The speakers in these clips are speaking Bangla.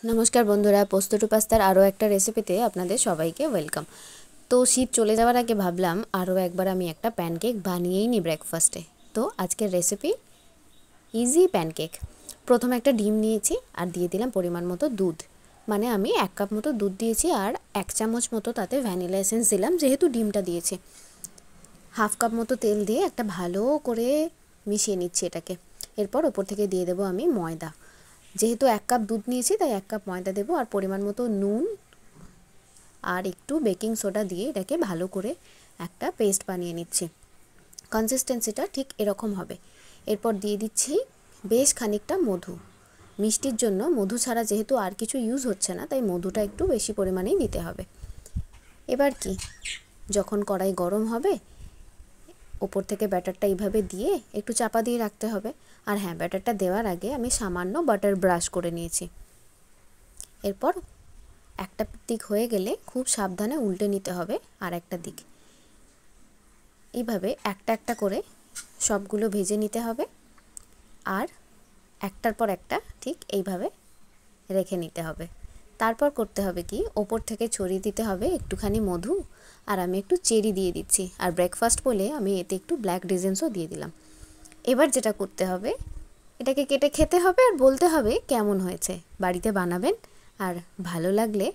নমস্কার বন্ধুরা, পোস্ত টু পাস্তার আরও একটা রেসিপিতে আপনাদের সবাইকে ওয়েলকাম। তো শীত চলে যাওয়ার আগে ভাবলাম আরও একবার আমি একটা প্যানকেক বানিয়েই নিই ব্রেকফাস্টে। তো আজকের রেসিপি ইজি প্যানকেক। প্রথমে একটা ডিম নিয়েছি আর দিয়ে দিলাম পরিমাণ মতো দুধ, মানে আমি 1 কাপ মতো দুধ দিয়েছি আর 1 চামচ মতো তাতে ভ্যানিলা এসেন্স দিলাম, যেহেতু ডিমটা দিয়েছি। 1/2 কাপ মতো তেল দিয়ে একটা ভালো করে মিশিয়ে নিচ্ছি এটাকে। এরপর ওপর থেকে দিয়ে দেবো আমি ময়দা। যেহেতু 1 কাপ দুধ নিয়েছি তাই 1 কাপ ময়দা দেবো, আর পরিমাণ মতো নুন আর একটু বেকিং সোডা দিয়ে এটাকে ভালো করে একটা পেস্ট বানিয়ে নিচ্ছি। কনসিস্টেন্সিটা ঠিক এরকম হবে। এরপর দিয়ে দিচ্ছি বেশ খানিকটা মধু। মিষ্টির জন্য মধু ছাড়া যেহেতু আর কিছু ইউজ হচ্ছে না, তাই মধুটা একটু বেশি পরিমাণেই দিতে হবে। এবার কি, যখন কড়াই গরম হবে ওপর থেকে ব্যাটারটা এইভাবে দিয়ে একটু চাপা দিয়ে রাখতে হবে। আর হ্যাঁ, ব্যাটারটা দেওয়ার আগে আমি সামান্য বাটার ব্রাশ করে নিয়েছি। এরপর একটা দিক হয়ে গেলে খুব সাবধানে উল্টে নিতে হবে আর একটা দিক। এইভাবে একটা একটা করে সবগুলো ভেজে নিতে হবে আর একটার পর একটা ঠিক এইভাবে রেখে নিতে হবে। তারপর করতে হবে কি, ওপর থেকে ছড়িয়ে দিতে হবে একটুখানি মধু, আর আমি একটু চেরি দিয়ে দিচ্ছি। আর ব্রেকফাস্ট বলে আমি এতে একটু ব্ল্যাক রেজিনসও দিয়ে দিলাম। এবার যেটা করতে হবে, এটাকে কেটে খেতে হবে আর বলতে হবে কেমন হয়েছে। বাড়িতে বানাবেন আর ভালো লাগলে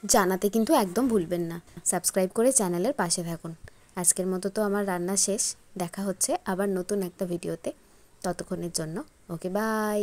জানাতে কিন্তু একদম ভুলবেন না। সাবস্ক্রাইব করে চ্যানেলের পাশে থাকুন। আজকের মতো তো আমার রান্না শেষ। দেখা হচ্ছে আবার নতুন একটা ভিডিওতে। ততক্ষণের জন্য ওকে, বাই।